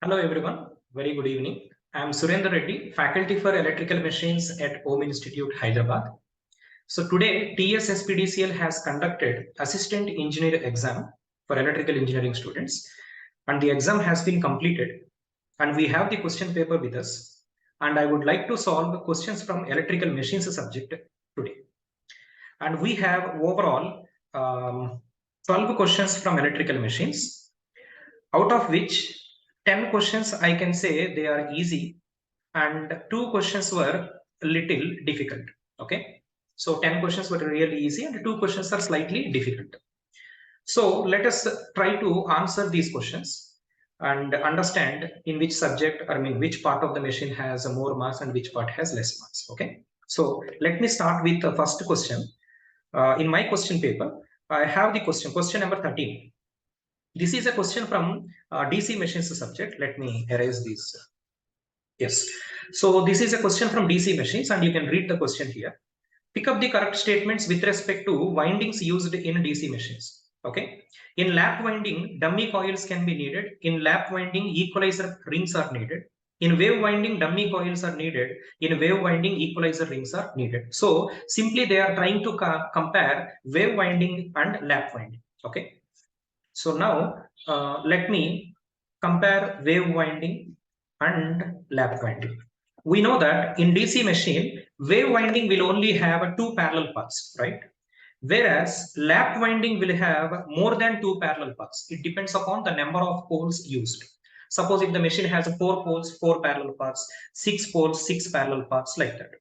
Hello everyone, very good evening. I am Surendra Reddy, Faculty for Electrical Machines at Om Institute, Hyderabad. So today TSSPDCL has conducted Assistant Engineer exam for electrical engineering students, and the exam has been completed and we have the question paper with us, and I would like to solve questions from electrical machines subject today. And we have overall 12 questions from electrical machines, out of which 10 questions I can say they are easy and 2 questions were a little difficult. Okay, so 10 questions were really easy and 2 questions are slightly difficult. So let us try to answer these questions and understand in which subject, which part of the machine has more marks and which part has less marks. Okay, so let me start with the first question. In my question paper, I have the question number 13. This is a question from DC machines subject. Let me erase this. Yes. So this is a question from DC machines and you can read the question here. Pick up the correct statements with respect to windings used in DC machines. Okay. In lap winding, dummy coils can be needed. In lap winding, equalizer rings are needed. In wave winding, dummy coils are needed. In wave winding, equalizer rings are needed. So simply they are trying to compare wave winding and lap winding. Okay. So now let me compare wave winding and lap winding. We know that in DC machine, wave winding will only have 2 parallel paths, right? Whereas lap winding will have more than 2 parallel paths. It depends upon the number of poles used. Suppose if the machine has 4 poles, 4 parallel paths, 6 poles, 6 parallel paths, like that.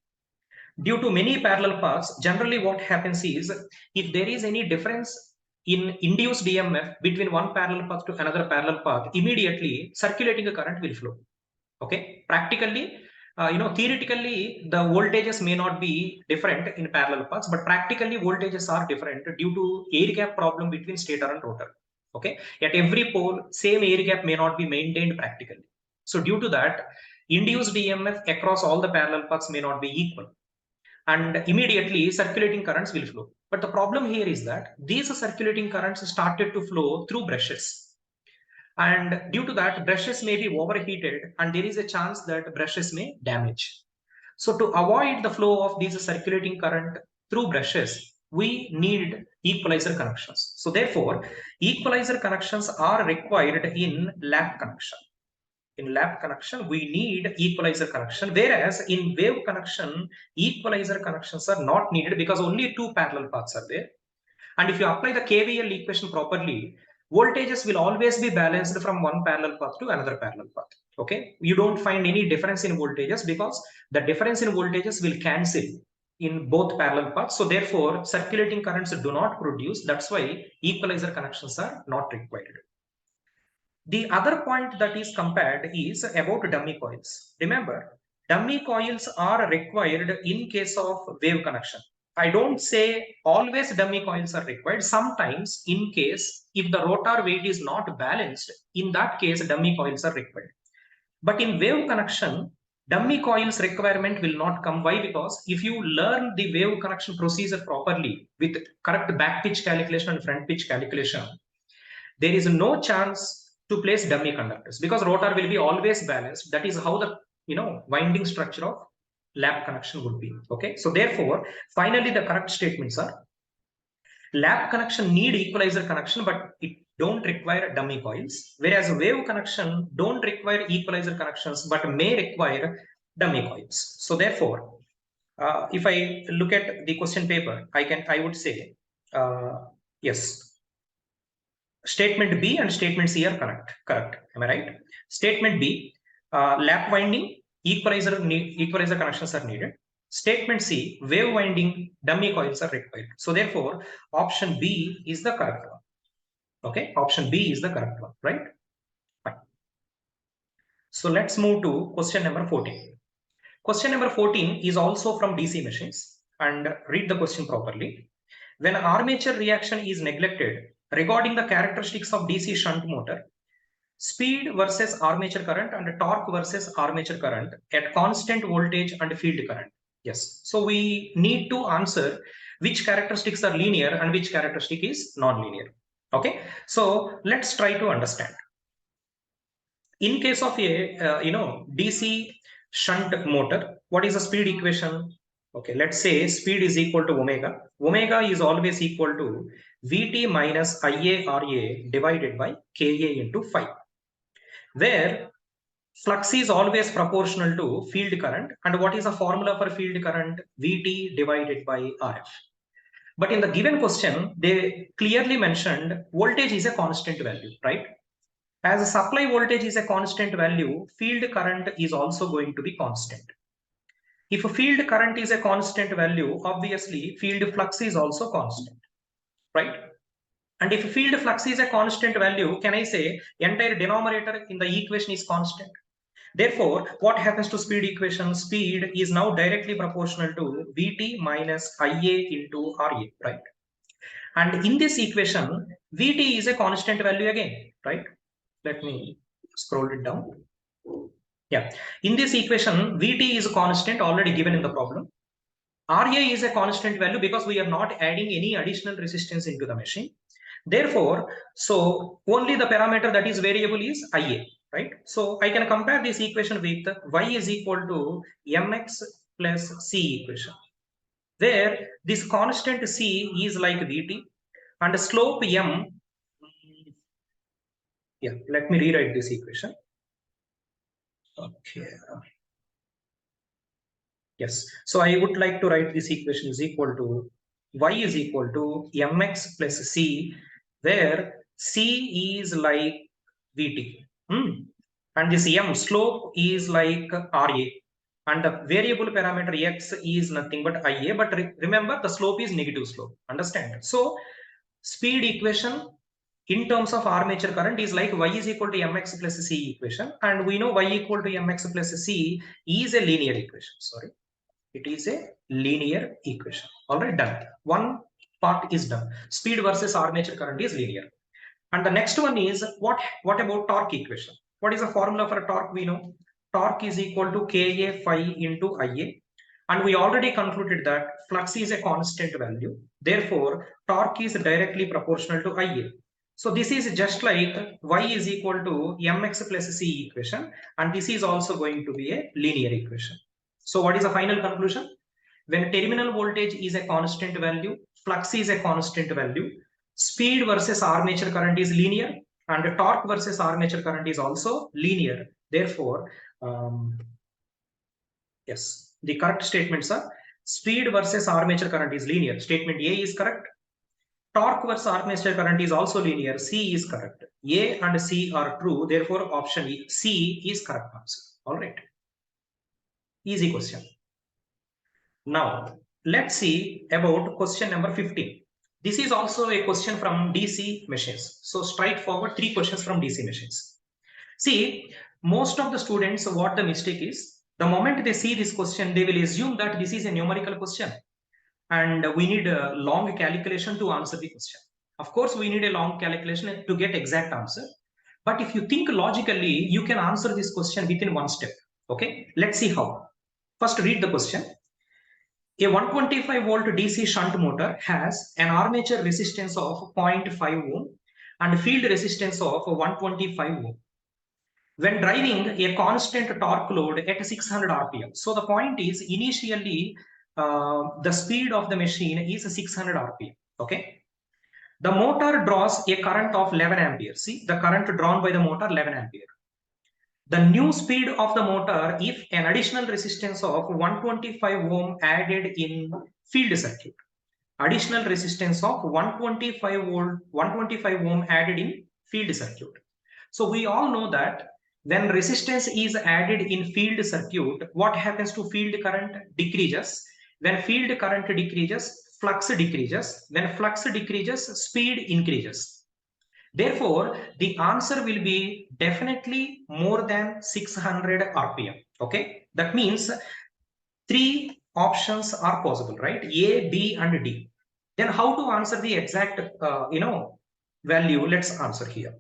Due to many parallel paths, generally what happens is, if there is any difference in induced EMF between one parallel path to another parallel path, immediately circulating current will flow. Okay, practically, theoretically, the voltages may not be different in parallel paths, but practically voltages are different due to air gap problem between stator and rotor. Okay, at every pole, same air gap may not be maintained practically. So due to that, induced EMF across all the parallel paths may not be equal, and immediately circulating currents will flow. But the problem here is that these circulating currents started to flow through brushes, and due to that brushes may be overheated and there is a chance that brushes may damage. So to avoid the flow of these circulating current through brushes, we need equalizer connections. So therefore equalizer connections are required in lap connection. In lap connection, we need equalizer connection, whereas in wave connection, equalizer connections are not needed because only 2 parallel paths are there. And if you apply the KVL equation properly, voltages will always be balanced from one parallel path to another parallel path. Okay, you don't find any difference in voltages because the difference in voltages will cancel in both parallel paths. So therefore, circulating currents do not produce. That's why equalizer connections are not required. The other point that is compared is about dummy coils. Remember, dummy coils are required in case of wave connection. I don't say always dummy coils are required. Sometimes in case if the rotor weight is not balanced, in that case dummy coils are required. But in wave connection, dummy coils requirement will not come. Why? Because if you learn the wave connection procedure properly with correct back pitch calculation and front pitch calculation, there is no chance to place dummy conductors because rotor will be always balanced. That is how the winding structure of lap connection would be. Okay, so therefore finally the correct statements are lap connection need equalizer connection but it don't require dummy coils, whereas wave connection don't require equalizer connections but may require dummy coils. So therefore if I look at the question paper, I would say yes, statement B and statement C are correct. Am I right? Statement B, lap winding, equalizer connections are needed. Statement C, wave winding, dummy coils are required. So therefore, option B is the correct one. Okay, option B is the correct one, right? Fine. So let's move to question number 14. Question number 14 is also from DC machines, and read the question properly. When armature reaction is neglected, regarding the characteristics of DC shunt motor, speed versus armature current and torque versus armature current at constant voltage and field current. Yes, so we need to answer which characteristics are linear and which characteristic is non-linear. Okay, so let's try to understand. In case of a DC shunt motor, what is the speed equation? Okay, let's say speed is equal to omega. Omega is always equal to Vt minus IaRa divided by Ka into phi, where flux is always proportional to field current. And what is the formula for field current? Vt divided by Rf. But in the given question, they clearly mentioned voltage is a constant value, right? As a supply voltage is a constant value, field current is also going to be constant. If a field current is a constant value, obviously field flux is also constant, right? And if field flux is a constant value, can I say entire denominator in the equation is constant? Therefore, what happens to speed equation? Speed is now directly proportional to Vt minus Ia into Ra, right? And in this equation, Vt is a constant value again, right? Let me scroll it down. Yeah, in this equation, Vt is a constant already given in the problem. Ra is a constant value because we are not adding any additional resistance into the machine. Therefore, so only the parameter that is variable is Ia, right? So I can compare this equation with y is equal to mx plus c equation, where this constant c is like Vt and slope m. Yeah, let me rewrite this equation. Okay. Yes. So I would like to write this equation is equal to y is equal to mx plus c, where c is like Vt. And this m slope is like Ra. And the variable parameter x is nothing but Ia. But remember, the slope is negative slope. Understand? So speed equation in terms of armature current is like y is equal to mx plus c equation. And we know y equal to mx plus c is a linear equation. Sorry. It is a linear equation. All right, done. One part is done. Speed versus armature current is linear. And the next one is what about torque equation? What is the formula for a torque? We know torque is equal to Ka phi into Ia. And we already concluded that flux is a constant value. Therefore, torque is directly proportional to Ia. So this is just like y is equal to mx plus c equation. And this is also going to be a linear equation. So what is the final conclusion? When terminal voltage is a constant value, flux is a constant value, speed versus armature current is linear, and torque versus armature current is also linear. Therefore, yes, the correct statements are speed versus armature current is linear. Statement A is correct. Torque versus armature current is also linear. C is correct. A and C are true. Therefore, option C is correct answer. All right. Easy question. Now, let's see about question number 15. This is also a question from DC machines. So straightforward, 3 questions from DC machines. See, most of the students, what the mistake is, the moment they see this question, they will assume that this is a numerical question and we need a long calculation to answer the question. Of course, we need a long calculation to get exact answer. But if you think logically, you can answer this question within one step. Okay, let's see how. First, read the question. A 125 volt DC shunt motor has an armature resistance of 0.5 ohm and field resistance of 125 ohm. When driving a constant torque load at 600 rpm. So the point is initially the speed of the machine is 600 rpm. Okay. The motor draws a current of 11 ampere. See the current drawn by the motor 11 ampere. The new speed of the motor if an additional resistance of 125 ohm added in field circuit. Additional resistance of 125 volt, 125 ohm added in field circuit. So we all know that when resistance is added in field circuit, what happens to field current? Decreases. When field current decreases, flux decreases. When flux decreases, speed increases. Therefore, the answer will be definitely more than 600 RPM. Okay, that means 3 options are possible, right? A, B, and D. Then how to answer the exact, value? Let's answer here.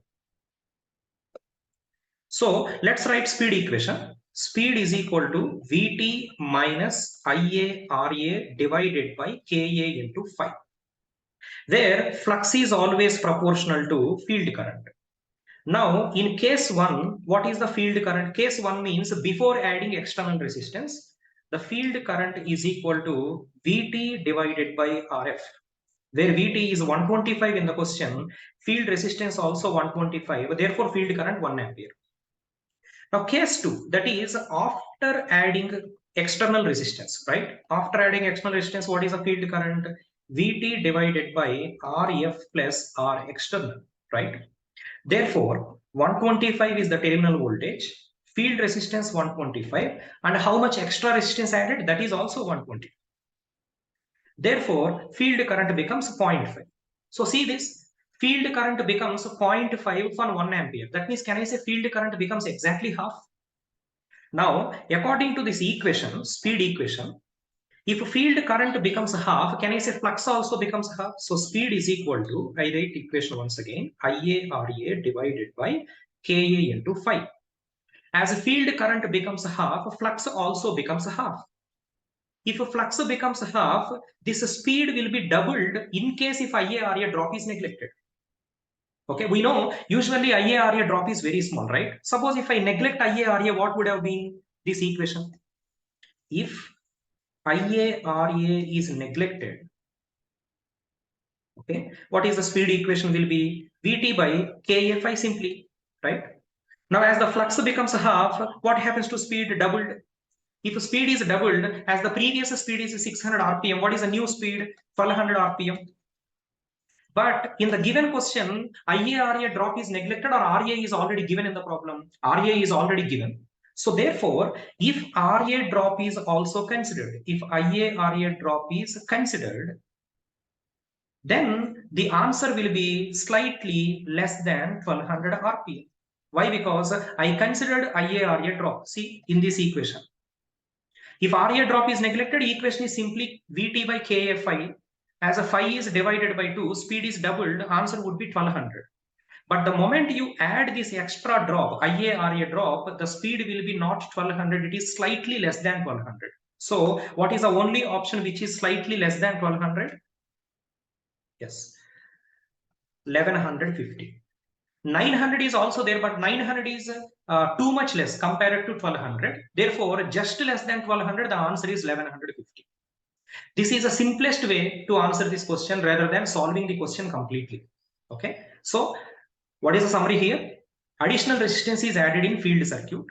So let's write speed equation. Speed is equal to Vt minus Ia Ra divided by Ka into phi, where flux is always proportional to field current. Now, in case 1, what is the field current? Case 1 means before adding external resistance, the field current is equal to Vt divided by Rf, where Vt is 125 in the question, field resistance also 125, therefore field current 1 ampere. Now, case 2, that is after adding external resistance, right? After adding external resistance, what is the field current? Vt divided by Rf plus R external, right? Therefore, 125 is the terminal voltage, field resistance 125, and how much extra resistance added? That is also 120. Therefore, field current becomes 0.5. So see this, field current becomes 0.5 for 1 ampere. That means, can I say field current becomes exactly half? Now, according to this equation, speed equation, if field current becomes half, can I say flux also becomes half? So speed is equal to, I write equation once again, IA RA divided by Ka into phi. As field current becomes half, flux also becomes half. If flux becomes half, this speed will be doubled in case if IA RA drop is neglected. Okay, we know usually IA RA drop is very small, right? Suppose if I neglect IA RA, what would have been this equation? If IA RA is neglected, okay, what is the speed equation will be Vt by Ka phi simply, right? Now as the flux becomes half, what happens to speed? Doubled. If speed is doubled, as the previous speed is 600 rpm, what is the new speed? 1200 rpm. But in the given question, IA RA drop is neglected or RA is already given in the problem? RA is already given. So therefore, if RA drop is also considered, if IA RA drop is considered, then the answer will be slightly less than 1200 rpm. Why? Because I considered IA RA drop. See in this equation. If RA drop is neglected, equation is simply Vt by Ka phi. As a phi is divided by 2, speed is doubled, answer would be 1200. But the moment you add this extra drop, IA RA drop, the speed will be not 1200, it is slightly less than 1200. So what is the only option which is slightly less than 1200? Yes, 1150. 900 is also there, but 900 is too much less compared to 1200. Therefore, just less than 1200, the answer is 1150. This is the simplest way to answer this question rather than solving the question completely. Okay. So, what is the summary here? Additional resistance is added in field circuit.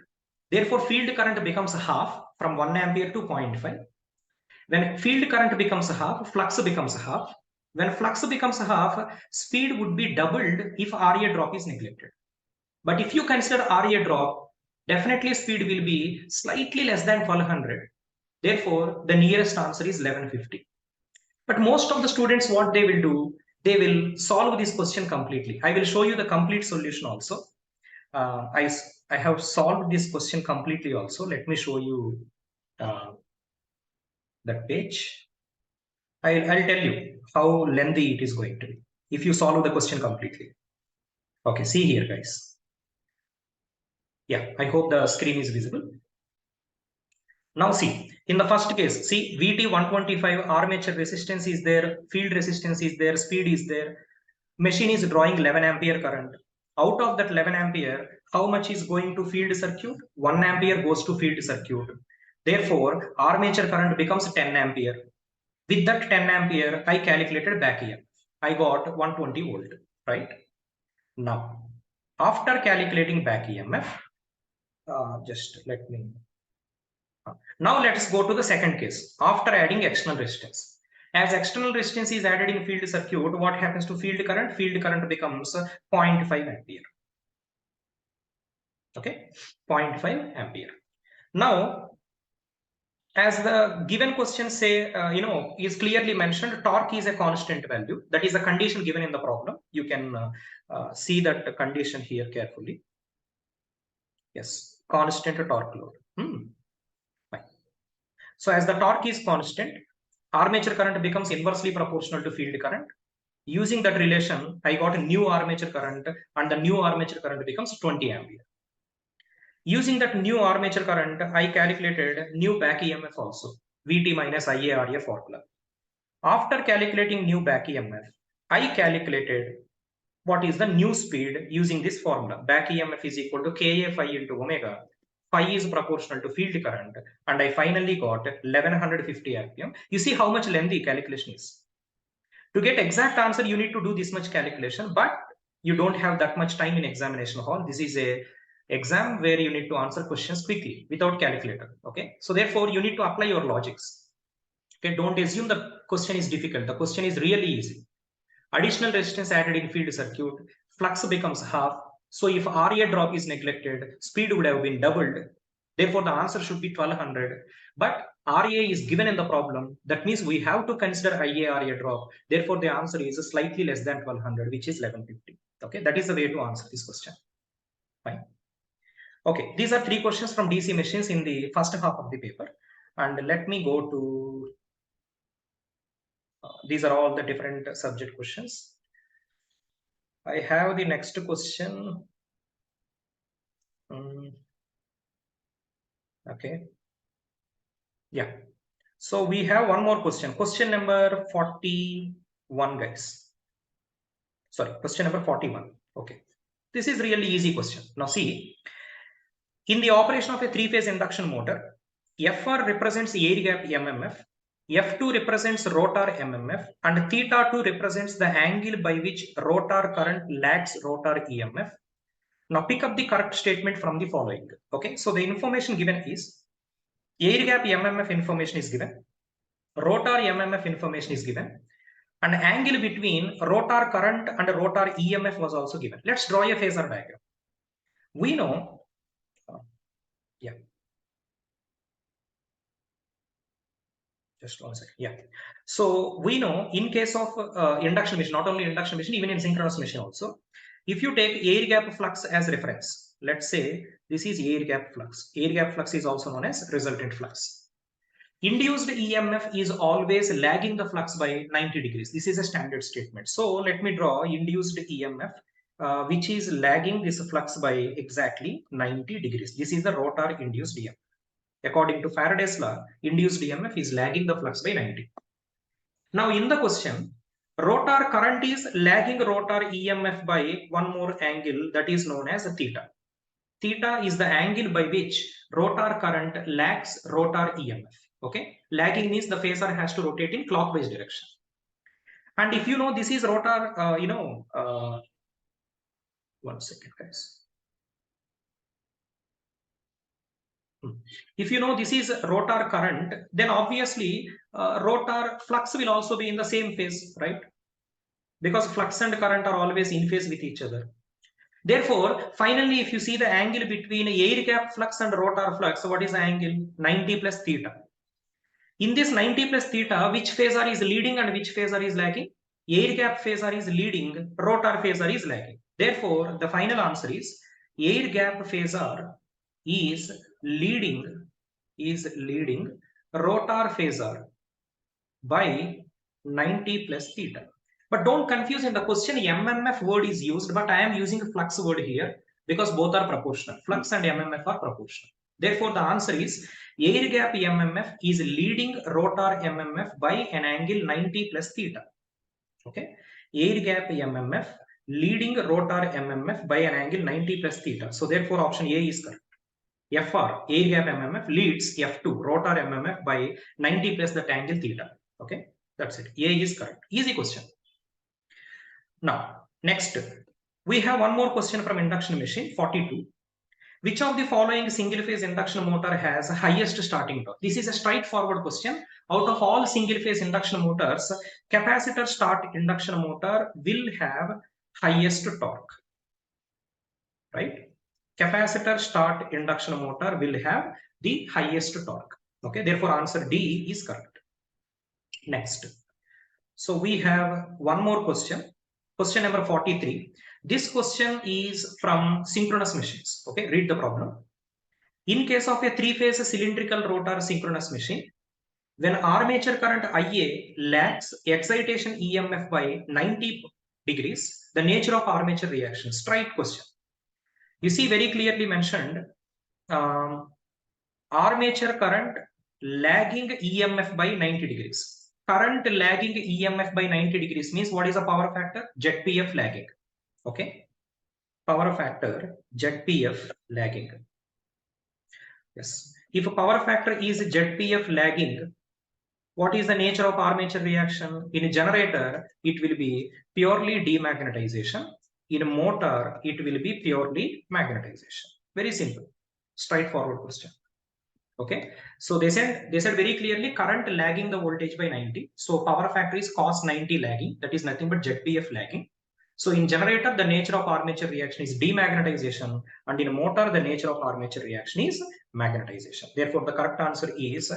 Therefore, field current becomes half from 1 ampere to 0.5. When field current becomes half, flux becomes half. When flux becomes half, speed would be doubled if RA drop is neglected. But if you consider RA drop, definitely speed will be slightly less than 1200. Therefore, the nearest answer is 1150. But most of the students, what they will do, they will solve this question completely. I will show you the complete solution also. I have solved this question completely also. Let me show you that page. I'll tell you how lengthy it is going to be if you solve the question completely. Okay, see here, guys. Yeah, I hope the screen is visible. Now see, in the first case, see Vt 125, armature resistance is there, field resistance is there, speed is there. Machine is drawing 11 ampere current. Out of that 11 ampere, how much is going to field circuit? 1 ampere goes to field circuit. Therefore, armature current becomes 10 ampere. With that 10 ampere, I calculated back EMF. I got 120 volt, right? Now, after calculating back EMF, just let me. Now let's go to the second case. After adding external resistance. As external resistance is added in field circuit, what happens to field current? Field current becomes 0.5 ampere. Okay, 0.5 ampere. Now, as the given question say, is clearly mentioned, torque is a constant value. That is a condition given in the problem. You can see that condition here carefully. Yes, constant torque load. Fine. So as the torque is constant, armature current becomes inversely proportional to field current. Using that relation, I got a new armature current, and the new armature current becomes 20 ampere. Using that new armature current, I calculated new back EMF also, Vt minus IA RA formula. After calculating new back EMF, I calculated what is the new speed using this formula. Back EMF is equal to Ka phi into omega. Phi is proportional to field current, and I finally got 1150 RPM. You see how much lengthy calculation is. To get exact answer, you need to do this much calculation, but you don't have that much time in examination hall. This is a exam where you need to answer questions quickly without calculator. Okay, so therefore you need to apply your logics. Okay, don't assume the question is difficult. The question is really easy. Additional resistance added in field circuit, flux becomes half. So if RA drop is neglected, speed would have been doubled. Therefore, the answer should be 1200. But RA is given in the problem. That means we have to consider IA RA drop. Therefore, the answer is slightly less than 1200, which is 1150. Okay, that is the way to answer this question. Fine. Okay, these are 3 questions from DC machines in the first half of the paper. And let me go to, these are all the different subject questions. I have the next question. Okay. Yeah. So we have one more question. Question number 41, guys. Sorry, question number 41. Okay. This is really easy question. Now see, in the operation of a 3-phase induction motor, Fr represents air gap MMF, F2 represents rotor MMF, and theta 2 represents the angle by which rotor current lags rotor EMF. Now pick up the correct statement from the following. Okay, so the information given is air gap MMF information is given, rotor MMF information is given, and angle between rotor current and rotor EMF was also given. Let's draw a phasor diagram. We know, yeah, just 1 second. Yeah, so we know in case of induction machine, not only induction machine, even in synchronous machine also, if you take air gap flux as reference, let's say this is air gap flux. Air gap flux is also known as resultant flux. Induced EMF is always lagging the flux by 90 degrees. This is a standard statement. So let me draw induced EMF, which is lagging this flux by exactly 90 degrees. This is the rotor induced EMF. According to Faraday's law, induced EMF is lagging the flux by 90. Now in the question, rotor current is lagging rotor EMF by one more angle that is known as theta. Theta is the angle by which rotor current lags rotor EMF. Okay, lagging means the phasor has to rotate in clockwise direction. And if you know this is rotor, 1 second, guys. If you know this is rotor current, then obviously rotor flux will also be in the same phase, right? Because flux and current are always in phase with each other. Therefore, finally, if you see the angle between air gap flux and rotor flux, what is the angle? 90 plus theta. In this 90 plus theta, which phasor is leading and which phasor is lagging? Air gap phasor is leading, rotor phasor is lagging. Therefore, the final answer is air gap phasor is leading rotor phasor by 90 plus theta. But don't confuse, in the question MMF word is used, but I am using flux word here because both are proportional. Flux and MMF are proportional. Therefore, the answer is air gap MMF is leading rotor MMF by an angle 90 plus theta. Okay, air gap MMF leading rotor MMF by an angle 90 plus theta. So therefore, option A is correct. FR, air gap MMF, leads F2, rotor MMF by 90 plus that angle theta. Okay, that's it. A is correct. Easy question. Now, next, we have one more question from induction machine, 42. Which of the following single phase induction motor has highest starting torque? This is a straightforward question. Out of all single phase induction motors, capacitor start induction motor will have highest torque, right? Capacitor start induction motor will have the highest torque. Okay, therefore answer D is correct. Next, so we have one more question. Question number 43. This question is from synchronous machines. Okay, read the problem. In case of a 3-phase cylindrical rotor synchronous machine, when armature current IA lags excitation EMF by 90 degrees, the nature of armature reaction. Straight question. You see very clearly mentioned armature current lagging EMF by 90 degrees. Current lagging EMF by 90 degrees means what is the power factor? ZPF lagging. Okay, power factor ZPF lagging. Yes, if a power factor is ZPF lagging, what is the nature of armature reaction? In a generator, it will be purely demagnetization. In a motor, it will be purely magnetization. Very simple, straightforward question. Okay, so they said very clearly current lagging the voltage by 90. So power factor is cos 90 lagging. That is nothing but ZPF lagging. So in generator, the nature of armature reaction is demagnetization, and in motor, the nature of armature reaction is magnetization. Therefore, the correct answer is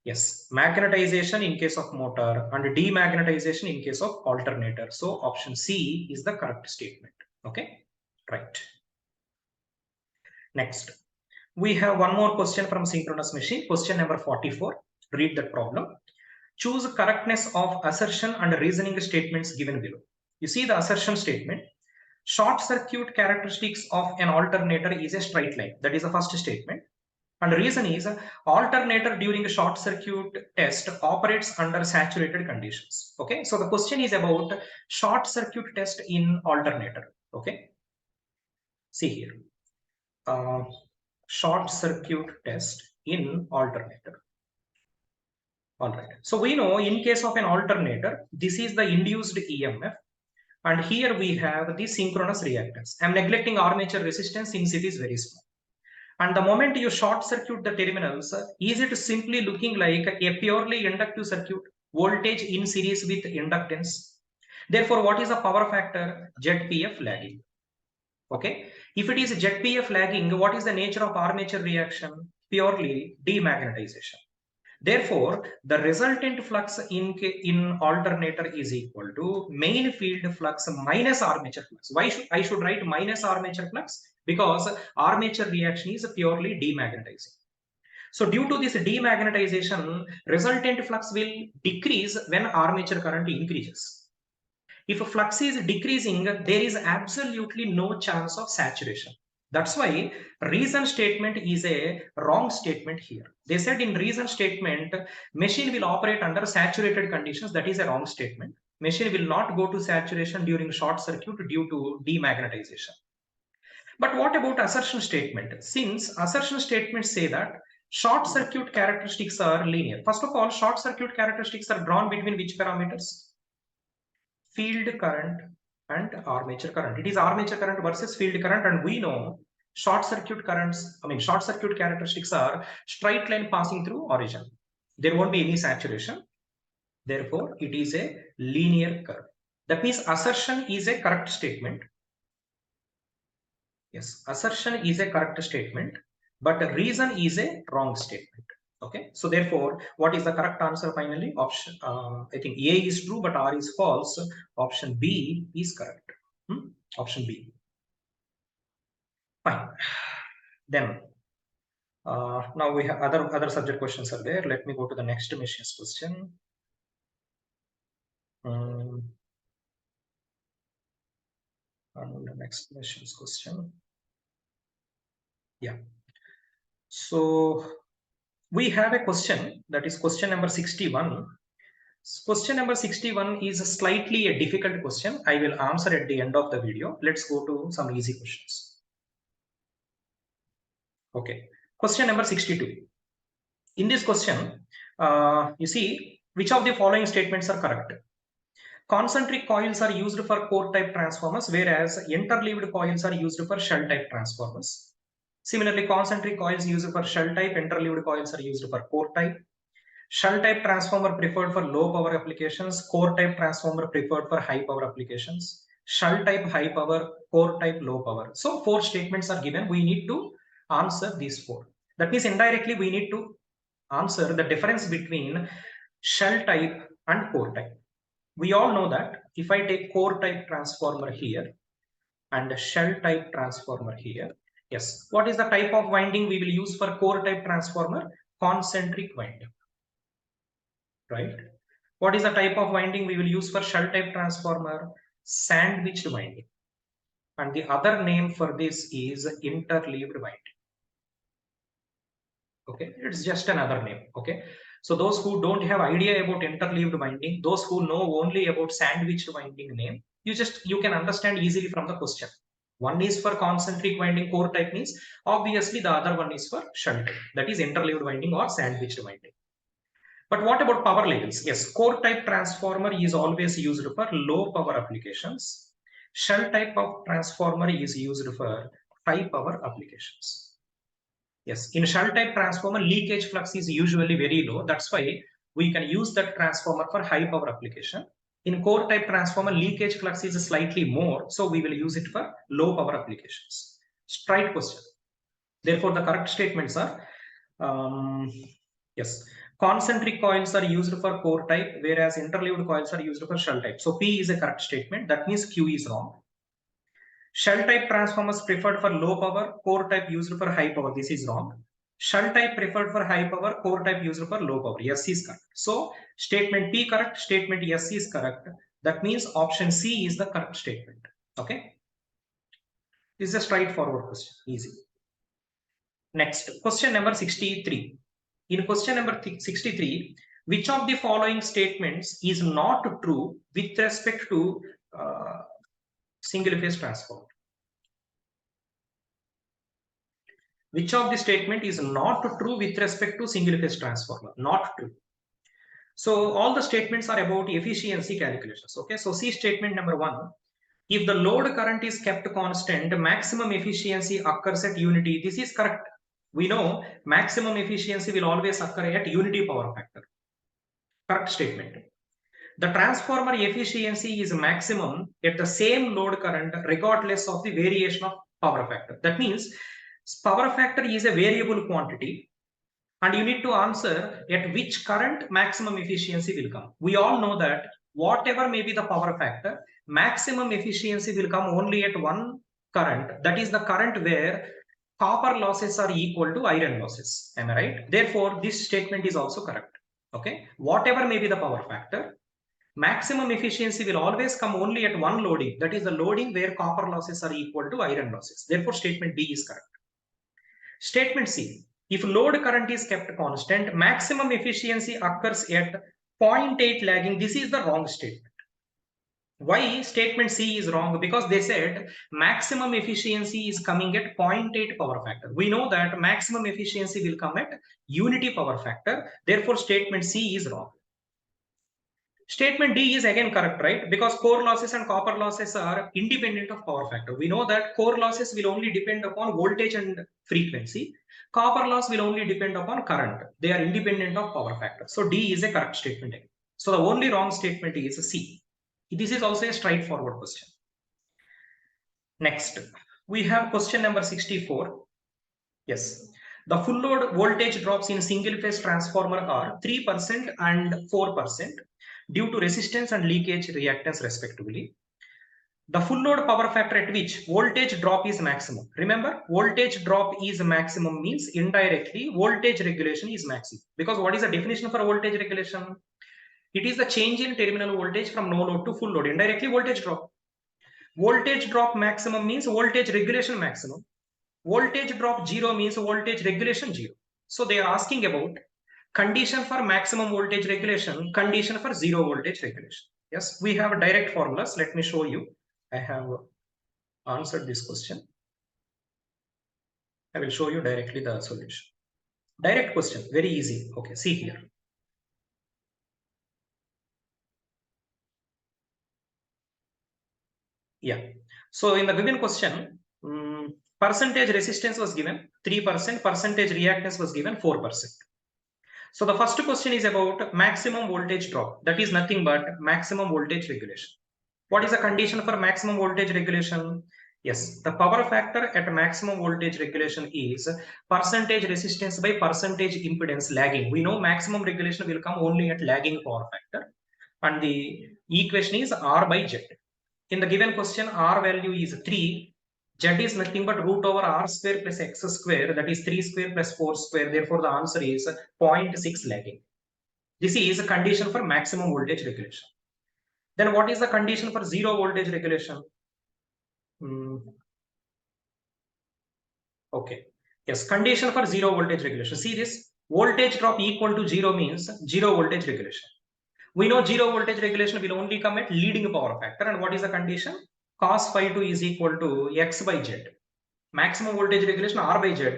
yes, magnetization in case of motor and demagnetization in case of alternator. So option C is the correct statement. Okay, right. Next, we have one more question from synchronous machine. Question number 44. Read that problem. Choose correctness of assertion and reasoning statements given below. You see the assertion statement. Short circuit characteristics of an alternator is a straight line. That is the first statement. And the reason is alternator during a short circuit test operates under saturated conditions. Okay, so the question is about short circuit test in alternator. Okay, see here. Short circuit test in alternator. All right. So we know in case of an alternator, this is the induced EMF. And here we have the synchronous reactance. I'm neglecting armature resistance since it is very small. And the moment you short circuit the terminals, is it simply looking like a purely inductive circuit, voltage in series with inductance? Therefore, what is the power factor? ZPF lagging. Okay. If it is ZPF lagging, what is the nature of armature reaction? Purely demagnetization. Therefore, the resultant flux in alternator is equal to main field flux minus armature flux. Why should I write minus armature flux? Because armature reaction is purely demagnetizing. So due to this demagnetization, resultant flux will decrease when armature current increases. If a flux is decreasing, there is absolutely no chance of saturation. That's why reason statement is a wrong statement here. They said in reason statement, machine will operate under saturated conditions. That is a wrong statement. Machine will not go to saturation during short circuit due to demagnetization. But what about assertion statement? Since assertion statements say that short circuit characteristics are linear. First of all, short circuit characteristics are drawn between which parameters? Field current and armature current. It is armature current versus field current, and we know short circuit characteristics are straight line passing through origin. There won't be any saturation. Therefore, it is a linear curve. That means assertion is a correct statement. Yes, assertion is a correct statement, but reason is a wrong statement. Okay, so therefore, what is the correct answer finally? Option, I think A is true, but R is false. Option B is correct. Option B. Fine. Then, now we have other subject questions are there. Let me go to the next machines question. And the next machines question. Yeah. So we have a question, that is question number 61. Question number 61 is slightly a difficult question. I will answer at the end of the video. Let's go to some easy questions. Okay. Question number 62. In this question, you see which of the following statements are correct. Concentric coils are used for core type transformers, whereas interleaved coils are used for shell type transformers. Similarly, concentric coils used for shell type, interleaved coils are used for core type. Shell type transformer preferred for low power applications, core type transformer preferred for high power applications. Shell type high power, core type low power. So 4 statements are given. We need to answer these 4. That means indirectly we need to answer the difference between shell type and core type. We all know that if I take core type transformer here and shell type transformer here, yes, what is the type of winding we will use for core type transformer? Concentric winding. Right? What is the type of winding we will use for shell type transformer? Sandwiched winding. And the other name for this is interleaved winding. Okay, it's just another name. Okay, so those who don't have idea about interleaved winding, those who know only about sandwiched winding name, You can understand easily from the question. One is for concentric winding core type means obviously the other one is for shunt type, that is interleaved winding or sandwiched winding. But what about power levels? Yes, core type transformer is always used for low power applications. Shunt type of transformer is used for high power applications. Yes, in shunt type transformer, leakage flux is usually very low. That's why we can use that transformer for high power application. In core type transformer, leakage flux is slightly more, so we will use it for low power applications. Straight question. Therefore, the correct statements are yes, concentric coils are used for core type, whereas interleaved coils are used for shunt type. So P is a correct statement. That means Q is wrong. Shunt type transformers preferred for low power, core type used for high power. This is wrong. Shunt type preferred for high power, core type used for low power. Yes is correct. So statement P correct, statement yes is correct. That means option C is the correct statement. Okay. This is a straightforward question. Easy. Next, question number 63. In question number 63, which of the following statements is not true with respect to single phase transformer? Which of the statement is not true with respect to single phase transformer? Not true. So all the statements are about efficiency calculations. Okay, so see statement number 1. If the load current is kept constant, maximum efficiency occurs at unity. This is correct. We know maximum efficiency will always occur at unity power factor. Correct statement. The transformer efficiency is maximum at the same load current regardless of the variation of power factor. That means power factor is a variable quantity and you need to answer at which current maximum efficiency will come. We all know that whatever may be the power factor, maximum efficiency will come only at one current. That is the current where copper losses are equal to iron losses. Am I right? Therefore, this statement is also correct. Okay. Whatever may be the power factor, maximum efficiency will always come only at one loading. That is the loading where copper losses are equal to iron losses. Therefore, statement B is correct. Statement C. If load current is kept constant, maximum efficiency occurs at 0.8 lagging. This is the wrong statement. Why statement C is wrong? Because they said maximum efficiency is coming at 0.8 power factor. We know that maximum efficiency will come at unity power factor. Therefore, statement C is wrong. Statement D is again correct, right? Because core losses and copper losses are independent of power factor. We know that core losses will only depend upon voltage and frequency. Copper loss will only depend upon current. They are independent of power factor. So D is a correct statement again. So the only wrong statement is C. This is also a straightforward question. Next, we have question number 64. Yes. The full load voltage drops in single phase transformer are 3% and 4% due to resistance and leakage reactance respectively. The full load power factor at which voltage drop is maximum. Remember, voltage drop is maximum means indirectly voltage regulation is maximum. Because what is the definition for voltage regulation? It is the change in terminal voltage from no load to full load. Indirectly voltage drop. Voltage drop maximum means voltage regulation maximum. Voltage drop 0 means voltage regulation 0. So they are asking about condition for maximum voltage regulation, condition for 0 voltage regulation. Yes, we have direct formulas. Let me show you. I have answered this question. I will show you directly the solution. Direct question, very easy. Okay, see here. Yeah. So in the given question, percentage resistance was given 3%, percentage reactance was given 4%. So the first question is about maximum voltage drop. That is nothing but maximum voltage regulation. What is the condition for maximum voltage regulation? Yes, the power factor at maximum voltage regulation is percentage resistance by percentage impedance lagging. We know maximum regulation will come only at lagging power factor. And the equation is R by Z. In the given question, R value is 3. Z is nothing but root over R square plus X square, that is 3 square plus 4 square. Therefore, the answer is 0.6 lagging. This is a condition for maximum voltage regulation. Then what is the condition for 0 voltage regulation? Okay. Yes, condition for 0 voltage regulation. See this, voltage drop equal to 0 means 0 voltage regulation. We know zero voltage regulation will only come at leading power factor. And what is the condition? Cos phi 2 is equal to x by z. Maximum voltage regulation R by z.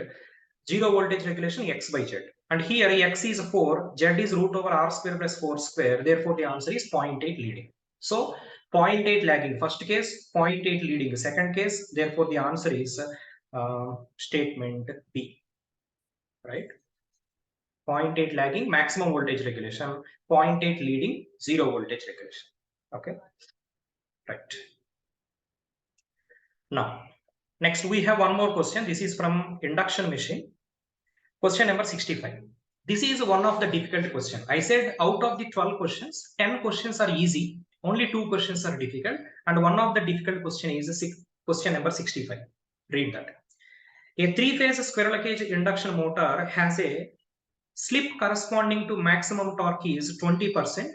Zero voltage regulation x by z. And here x is 4, z is root over r square plus 4 square. Therefore, the answer is 0.8 leading. So 0.8 lagging first case, 0.8 leading second case. Therefore, the answer is statement B. Right? 0.8 lagging maximum voltage regulation, 0.8 leading zero voltage regulation. Okay. Right. Now, next we have one more question. This is from induction machine. Question number 65. This is one of the difficult questions. I said out of the 12 questions, 10 questions are easy. Only 2 questions are difficult. And one of the difficult question is question number 65. Read that. A three-phase squirrel cage induction motor has a slip corresponding to maximum torque is 20%.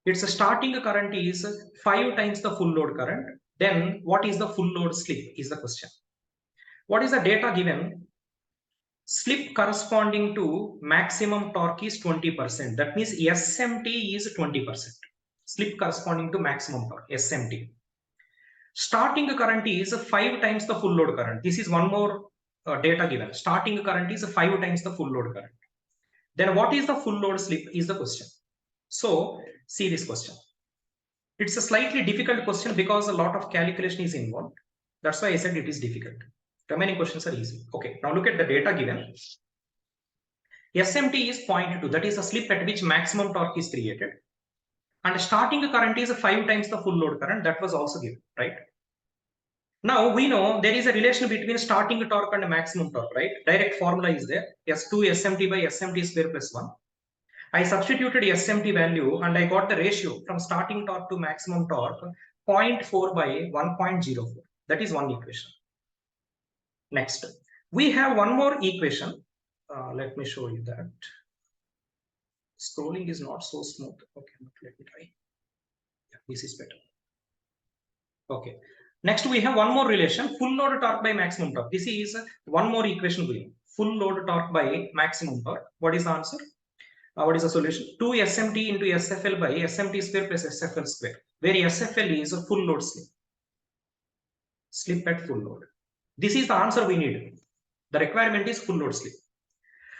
Its starting current is 5 times the full load current. Then what is the full load slip is the question. What is the data given? Slip corresponding to maximum torque is 20%. That means SMT is 20%. Slip corresponding to maximum torque, SMT. Starting current is 5 times the full load current. This is one more data given. Starting current is 5 times the full load current. Then what is the full load slip is the question. So see this question. It's a slightly difficult question because a lot of calculation is involved. That's why I said it is difficult. Remaining questions are easy. Okay, now look at the data given. SMT is 0.2, that is a slip at which maximum torque is created. And starting current is 5 times the full load current, that was also given, right? Now we know there is a relation between starting torque and maximum torque, right? Direct formula is there, S2 SMT by SMT square plus 1. I substituted SMT value and I got the ratio from starting torque to maximum torque 0.4 by 1.04. That is one equation. Next, we have one more equation. Let me show you that. Scrolling is not so smooth. Okay, let me try. Yeah, this is better. Okay. Next, we have one more relation, full load torque by maximum torque. This is one more equation we have. Full load torque by maximum torque. What is the answer? What is the solution? 2 SMT into SFL by SMT square plus SFL square, where SFL is a full load slip. Slip at full load. This is the answer we need. The requirement is full load slip.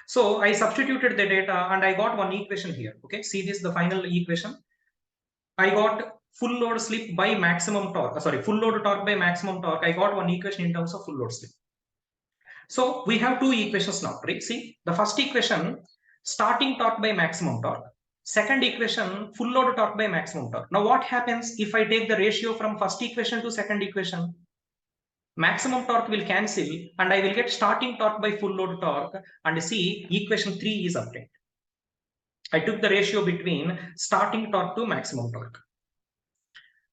So I substituted the data and I got one equation here. Okay, see this, the final equation. I got full load slip by maximum torque. Full load torque by maximum torque. I got one equation in terms of full load slip. So we have two equations now, right? See, the first equation, starting torque by maximum torque. Second equation, full load torque by maximum torque. Now what happens if I take the ratio from first equation to second equation? Maximum torque will cancel and I will get starting torque by full load torque, and see equation 3 is obtained. I took the ratio between starting torque to maximum torque.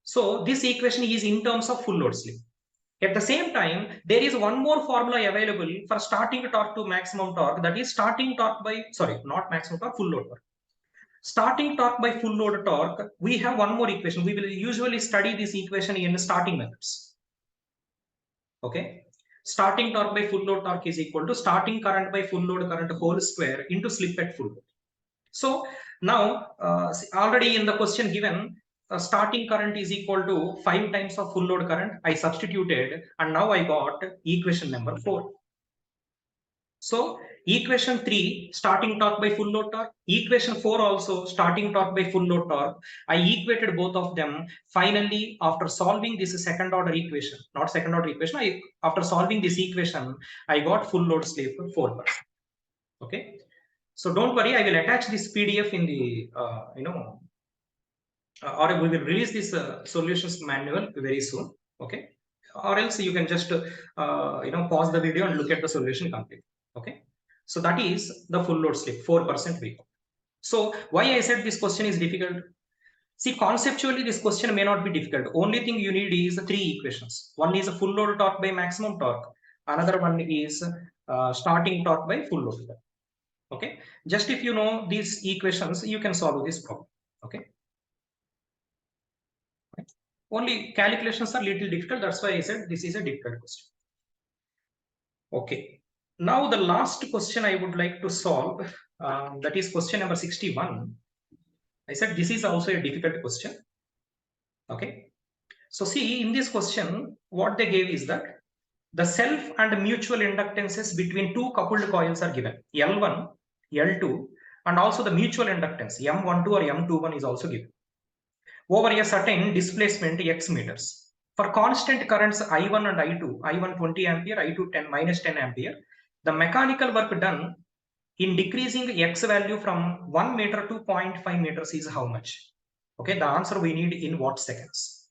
So this equation is in terms of full load slip. At the same time, there is one more formula available for starting torque to maximum torque, that is starting torque by, not maximum torque, full load torque. Starting torque by full load torque, we have one more equation. We will usually study this equation in starting methods. Okay, starting torque by full load torque is equal to starting current by full load current whole square into slip at full load. So now already in the question given, starting current is equal to 5 times of full load current. I substituted and now I got equation number 4. So equation 3, starting torque by full load torque. Equation 4 also, starting torque by full load torque. I equated both of them. Finally, after solving this second order equation, not second order equation, after solving this equation, I got full load slip 4%. Okay. So don't worry, I will attach this PDF in the, or we will release this solutions manual very soon. Okay. Or else you can just, pause the video and look at the solution completely. Okay. So that is the full load slip, 4% we got. So why I said this question is difficult? See, conceptually, this question may not be difficult. Only thing you need is 3 equations. One is a full load torque by maximum torque. Another one is starting torque by full load torque. Okay. Just if you know these equations, you can solve this problem. Okay. Only calculations are little difficult. That's why I said this is a difficult question. Okay. Now the last question I would like to solve, that is question number 61. I said this is also a difficult question. Okay. So see, in this question, what they gave is that the self and mutual inductances between two coupled coils are given, L1, L2, and also the mutual inductance M12 or M21 is also given over a certain displacement x meters. For constant currents I1 and I2, I1 20 ampere, I2 10 ampere, the mechanical work done in decreasing x value from 1 meter to 0.5 meters is how much? Okay, the answer we need in watt seconds.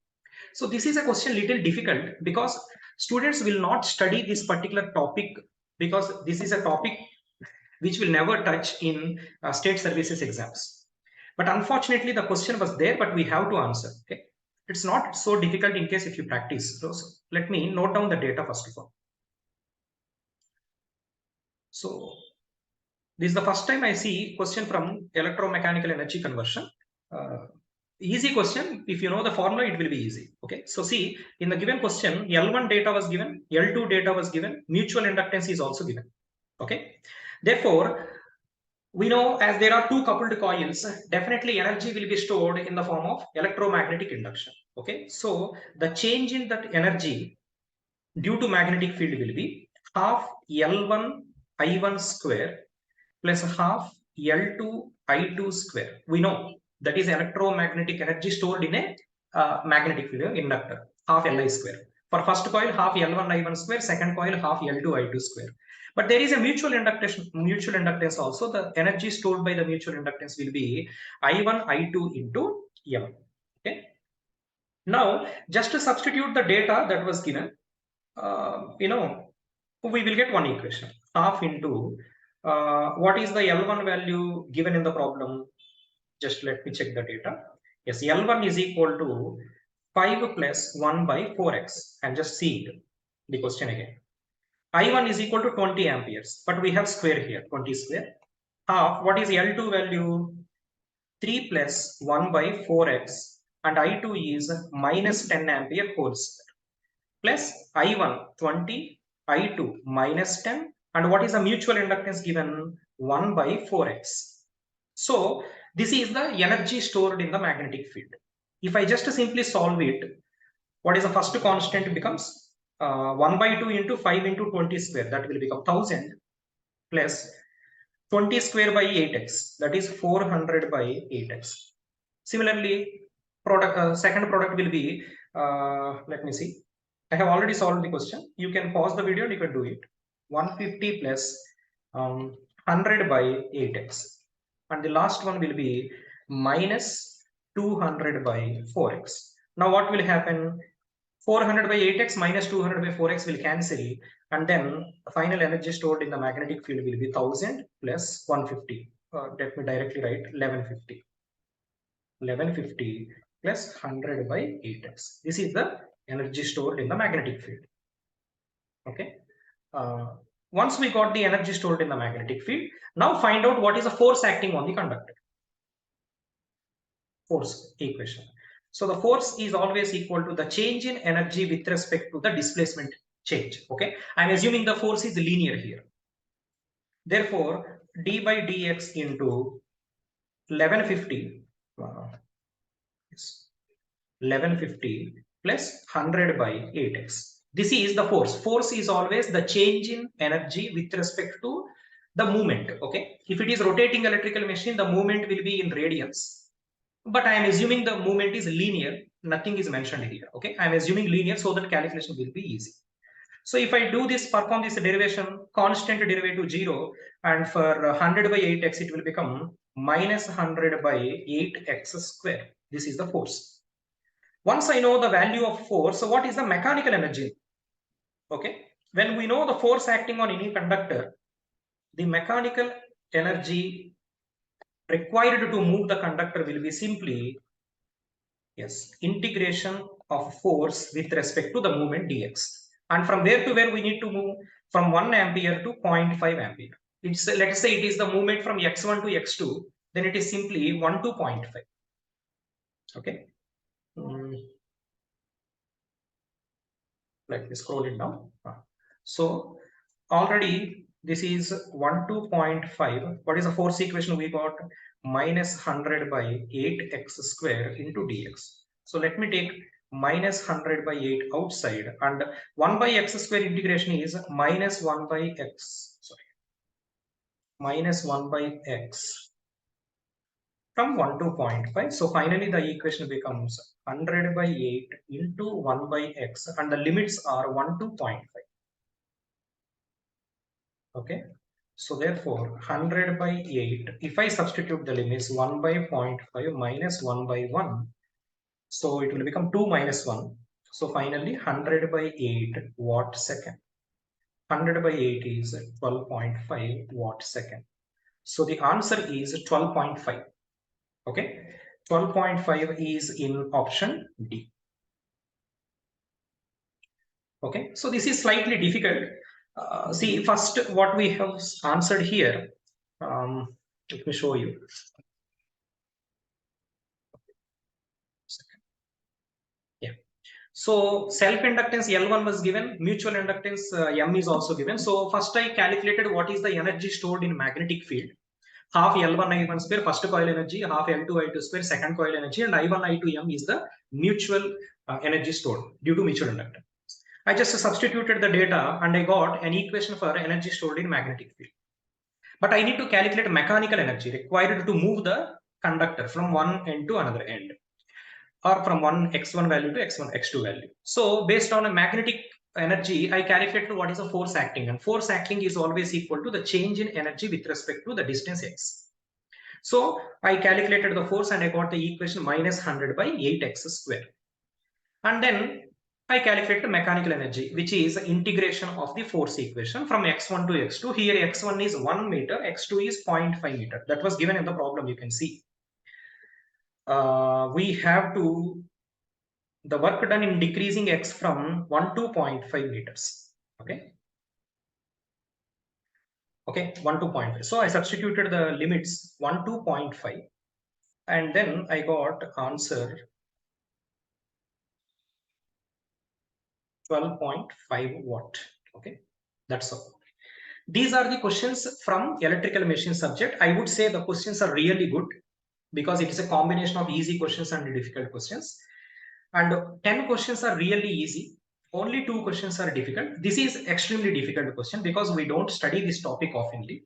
So this is a question little difficult because students will not study this particular topic because this is a topic which will never touch in state services exams. But unfortunately, the question was there, but we have to answer. Okay, it's not so difficult in case if you practice. So let me note down the data first of all. So this is the first time I see question from electromechanical energy conversion. Easy question. If you know the formula, it will be easy. Okay. So see, in the given question, L1 data was given, L2 data was given, mutual inductance is also given. Okay. Therefore, we know as there are two coupled coils, definitely energy will be stored in the form of electromagnetic induction. Okay. So the change in that energy due to magnetic field will be half L1 I1 square plus half L2 I2 square. We know that is electromagnetic energy stored in a magnetic field inductor, half Li square. For first coil, half L1 I1 square, second coil, half L2 I2 square. But there is a mutual inductance also. The energy stored by the mutual inductance will be I1 I2 into M. Okay. Now, just to substitute the data that was given, we will get one equation, half into what is the L1 value given in the problem? Just let me check the data. Yes, L1 is equal to 5 plus 1 by 4x. I'm just seeing the question again. I1 is equal to 20 amperes, but we have square here, 20 square. Half, what is L2 value? 3 plus 1 by 4x, and I2 is minus 10 ampere whole square. Plus I1 20, I2 minus 10, and what is the mutual inductance given? 1 by 4x. So this is the energy stored in the magnetic field. If I just simply solve it, what is the first constant becomes 1 by 2 into 5 into 20 square, that will become 1000 plus 20 square by 8x, that is 400 by 8x. Similarly, second product will be, let me see. I have already solved the question. You can pause the video and you can do it. 150 plus 100 by 8x. And the last one will be minus 200 by 4x. Now what will happen? 400 by 8x minus 200 by 4x will cancel, and then the final energy stored in the magnetic field will be 1000 plus 150. Let me directly write 1150. 1150 plus 100 by 8x. This is the energy stored in the magnetic field. Okay. Once we got the energy stored in the magnetic field, now find out what is the force acting on the conductor. Force equation. So the force is always equal to the change in energy with respect to the displacement change. Okay. I'm assuming the force is linear here. Therefore, d by dx into 1150. 1150 plus 100 by 8x. This is the force. Force is always the change in energy with respect to the movement. Okay. If it is rotating electrical machine, the movement will be in radians. But I am assuming the movement is linear. Nothing is mentioned here. Okay. I am assuming linear so that calculation will be easy. So if I do this, perform this derivation, constant derivative 0, and for 100 by 8x, it will become minus 100 by 8x square. This is the force. Once I know the value of force, so what is the mechanical energy? Okay. When we know the force acting on any conductor, the mechanical energy required to move the conductor will be simply, yes, integration of force with respect to the movement dx. And from where to where we need to move? From 1 ampere to 0.5 ampere. It's, let's say it is the movement from x1 to x2, then it is simply 1 to 0.5. Okay. Let me scroll it down. So already this is 1 to 0.5. What is the force equation we got? minus 100 by 8x square into dx. So let me take minus 100 by 8 outside, and 1 by x square integration is minus 1 by x, sorry, minus 1 by x from 1 to 0.5. So finally the equation becomes 100 by 8 into 1 by x, and the limits are 1 to 0.5. Okay. So therefore 100 by 8, if I substitute the limits 1 by 0.5 minus 1 by 1, so it will become 2 minus 1. So finally 100 by 8 watt second. 100 by 8 is 12.5 watt second. So the answer is 12.5. Okay. 12.5 is in option D. Okay. So this is slightly difficult. See, first what we have answered here. Let me show you. Yeah. So self-inductance L1 was given, mutual inductance M is also given. So first I calculated what is the energy stored in magnetic field. Half L1 I1 square, first coil energy, half L2 I2 square, second coil energy, and I1 I2 M is the mutual energy stored due to mutual inductance. I just substituted the data and I got an equation for energy stored in magnetic field. But I need to calculate mechanical energy required to move the conductor from one end to another end, or from one x1 value to x1 x2 value. So based on a magnetic energy, I calculated what is the force acting, and force acting is always equal to the change in energy with respect to the distance x. So I calculated the force and I got the equation minus 100 by 8x square. And then I calculate the mechanical energy, which is integration of the force equation from x1 to x2. Here x1 is 1 meter, x2 is 0.5 meter. That was given in the problem, you can see. We have to, the work done in decreasing x from 1 to 0.5 meters. Okay. Okay, 1 to 0.5. So I substituted the limits 1 to 0.5. And then I got answer 12.5 watt. Okay, that's all. These are the questions from electrical machine subject. I would say the questions are really good because it is a combination of easy questions and difficult questions. And 10 questions are really easy. Only 2 questions are difficult. This is extremely difficult question because we don't study this topic oftenly.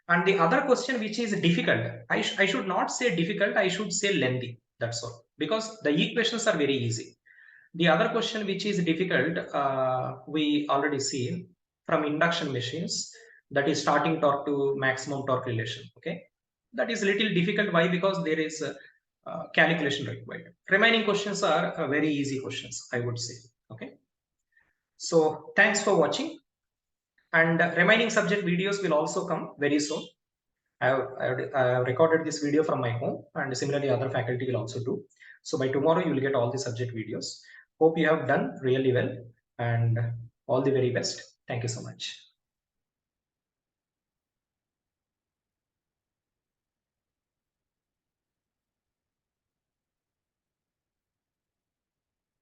And the other question which is difficult, I should not say difficult, I should say lengthy. That's all. Because the equations are very easy. The other question which is difficult, we already see from induction machines, that is starting torque to maximum torque relation. Okay, that is little difficult. Why? Because there is calculation required. Remaining questions are very easy questions, I would say. Okay, so thanks for watching, and remaining subject videos will also come very soon. I have recorded this video from my home, and similarly other faculty will also do. So by tomorrow you will get all the subject videos. Hope you have done really well, and all the very best. Thank you so much.